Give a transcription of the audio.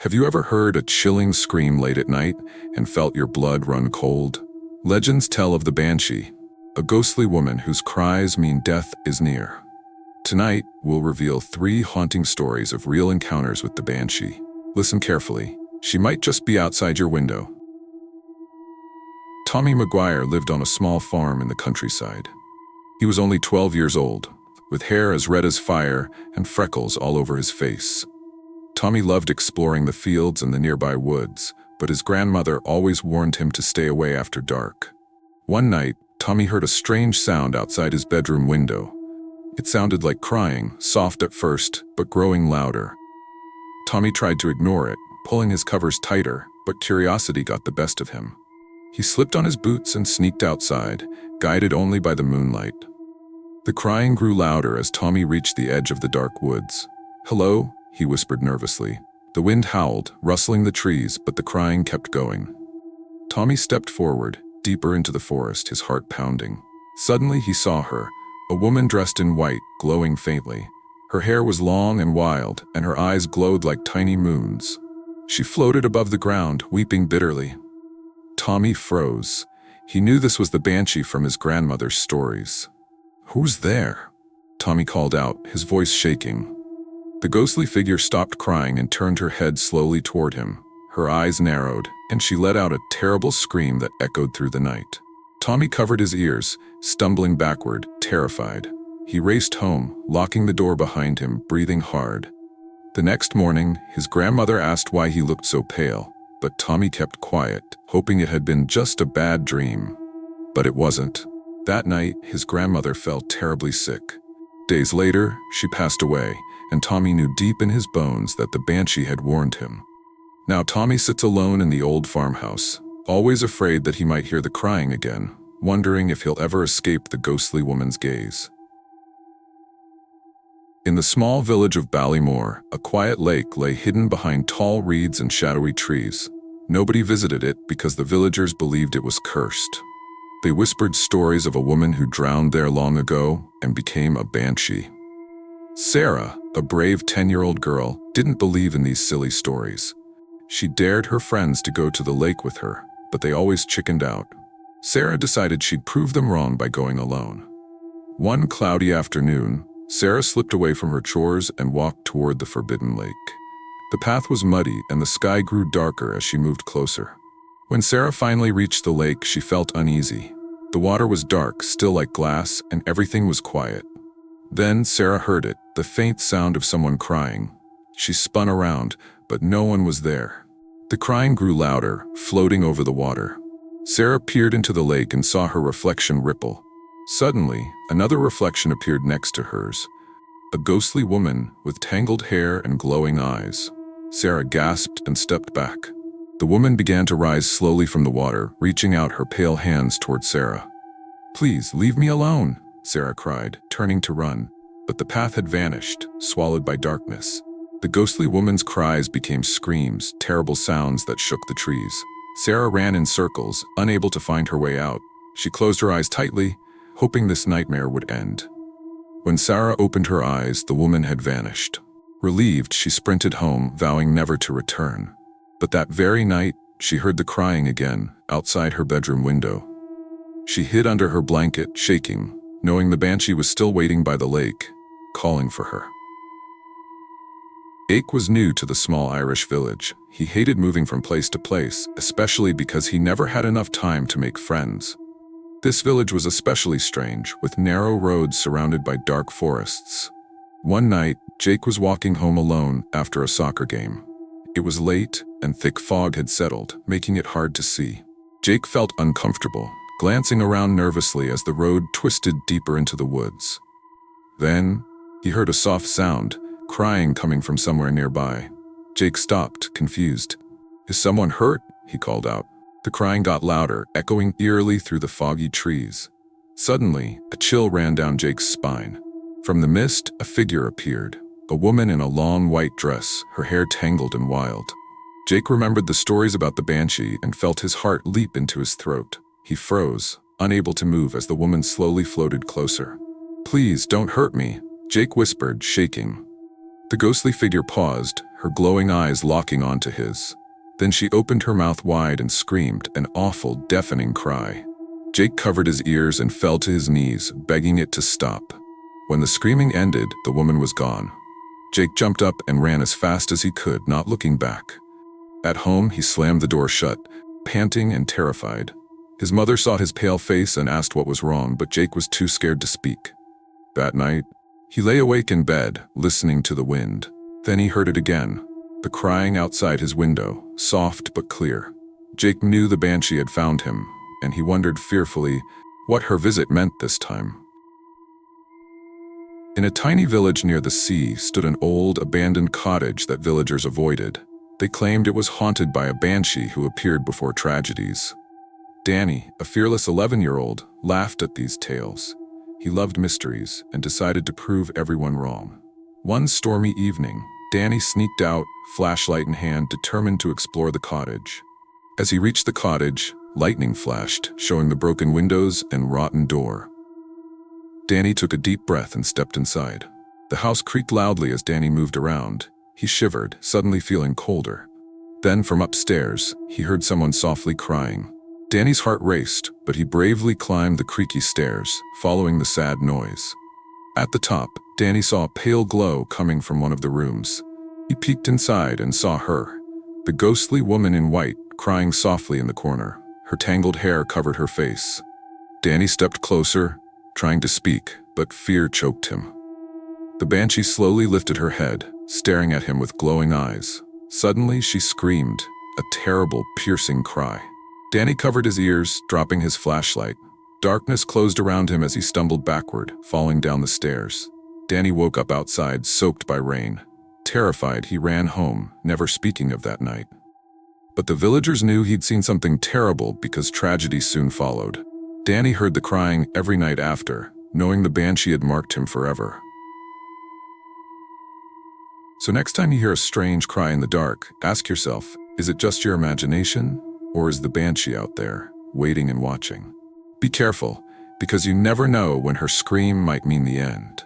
Have you ever heard a chilling scream late at night and felt your blood run cold? Legends tell of the Banshee, a ghostly woman whose cries mean death is near. Tonight, we'll reveal 3 haunting stories of real encounters with the Banshee. Listen carefully. She might just be outside your window. Tommy Maguire lived on a small farm in the countryside. He was only 12 years old, with hair as red as fire and freckles all over his face. Tommy loved exploring the fields and the nearby woods, but his grandmother always warned him to stay away after dark. One night, Tommy heard a strange sound outside his bedroom window. It sounded like crying, soft at first, but growing louder. Tommy tried to ignore it, pulling his covers tighter, but curiosity got the best of him. He slipped on his boots and sneaked outside, guided only by the moonlight. The crying grew louder as Tommy reached the edge of the dark woods. "Hello?" he whispered nervously. The wind howled, rustling the trees, but the crying kept going. Tommy stepped forward, deeper into the forest, his heart pounding. Suddenly he saw her, a woman dressed in white, glowing faintly. Her hair was long and wild, and her eyes glowed like tiny moons. She floated above the ground, weeping bitterly. Tommy froze. He knew this was the Banshee from his grandmother's stories. "Who's there?" Tommy called out, his voice shaking. The ghostly figure stopped crying and turned her head slowly toward him. Her eyes narrowed, and she let out a terrible scream that echoed through the night. Tommy covered his ears, stumbling backward, terrified. He raced home, locking the door behind him, breathing hard. The next morning, his grandmother asked why he looked so pale, but Tommy kept quiet, hoping it had been just a bad dream. But it wasn't. That night, his grandmother fell terribly sick. Days later, she passed away, and Tommy knew deep in his bones that the Banshee had warned him. Now Tommy sits alone in the old farmhouse, always afraid that he might hear the crying again, wondering if he'll ever escape the ghostly woman's gaze. In the small village of Ballymore, a quiet lake lay hidden behind tall reeds and shadowy trees. Nobody visited it because the villagers believed it was cursed. They whispered stories of a woman who drowned there long ago and became a banshee. Sarah, a brave 10-year-old girl, didn't believe in these silly stories. She dared her friends to go to the lake with her, but they always chickened out. Sarah decided she'd prove them wrong by going alone. One cloudy afternoon, Sarah slipped away from her chores and walked toward the forbidden lake. The path was muddy and the sky grew darker as she moved closer. When Sarah finally reached the lake, she felt uneasy. The water was dark, still like glass, and everything was quiet. Then Sarah heard it, the faint sound of someone crying. She spun around, but no one was there. The crying grew louder, floating over the water. Sarah peered into the lake and saw her reflection ripple. Suddenly, another reflection appeared next to hers. A ghostly woman with tangled hair and glowing eyes. Sarah gasped and stepped back. The woman began to rise slowly from the water, reaching out her pale hands toward Sarah. "Please, leave me alone," Sarah cried, turning to run. But the path had vanished, swallowed by darkness. The ghostly woman's cries became screams, terrible sounds that shook the trees. Sarah ran in circles, unable to find her way out. She closed her eyes tightly, hoping this nightmare would end. When Sarah opened her eyes, the woman had vanished. Relieved, she sprinted home, vowing never to return. But that very night, she heard the crying again, outside her bedroom window. She hid under her blanket, shaking, knowing the Banshee was still waiting by the lake, calling for her. Ake was new to the small Irish village. He hated moving from place to place, especially because he never had enough time to make friends. This village was especially strange, with narrow roads surrounded by dark forests. One night, Jake was walking home alone after a soccer game. It was late, and thick fog had settled, making it hard to see. Jake felt uncomfortable, glancing around nervously as the road twisted deeper into the woods. Then, he heard a soft sound, crying coming from somewhere nearby. Jake stopped, confused. "Is someone hurt?" he called out. The crying got louder, echoing eerily through the foggy trees. Suddenly, a chill ran down Jake's spine. From the mist, a figure appeared. A woman in a long white dress, her hair tangled and wild. Jake remembered the stories about the Banshee and felt his heart leap into his throat. He froze, unable to move as the woman slowly floated closer. "Please, don't hurt me," Jake whispered, shaking. The ghostly figure paused, her glowing eyes locking onto his. Then she opened her mouth wide and screamed, an awful, deafening cry. Jake covered his ears and fell to his knees, begging it to stop. When the screaming ended, the woman was gone. Jake jumped up and ran as fast as he could, not looking back. At home, he slammed the door shut, panting and terrified. His mother saw his pale face and asked what was wrong, but Jake was too scared to speak. That night, he lay awake in bed, listening to the wind. Then he heard it again, the crying outside his window, soft but clear. Jake knew the Banshee had found him, and he wondered fearfully what her visit meant this time. In a tiny village near the sea stood an old, abandoned cottage that villagers avoided. They claimed it was haunted by a Banshee who appeared before tragedies. Danny, a fearless 11-year-old, laughed at these tales. He loved mysteries and decided to prove everyone wrong. One stormy evening, Danny sneaked out, flashlight in hand, determined to explore the cottage. As he reached the cottage, lightning flashed, showing the broken windows and rotten door. Danny took a deep breath and stepped inside. The house creaked loudly as Danny moved around. He shivered, suddenly feeling colder. Then from upstairs, he heard someone softly crying. Danny's heart raced, but he bravely climbed the creaky stairs, following the sad noise. At the top, Danny saw a pale glow coming from one of the rooms. He peeked inside and saw her, the ghostly woman in white, crying softly in the corner. Her tangled hair covered her face. Danny stepped closer, trying to speak, but fear choked him. The Banshee slowly lifted her head, staring at him with glowing eyes. Suddenly, she screamed, a terrible, piercing cry. Danny covered his ears, dropping his flashlight. Darkness closed around him as he stumbled backward, falling down the stairs. Danny woke up outside, soaked by rain. Terrified, he ran home, never speaking of that night. But the villagers knew he'd seen something terrible because tragedy soon followed. Danny heard the crying every night after, knowing the Banshee had marked him forever. So next time you hear a strange cry in the dark, ask yourself, is it just your imagination? Or is the Banshee out there, waiting and watching? Be careful, because you never know when her scream might mean the end.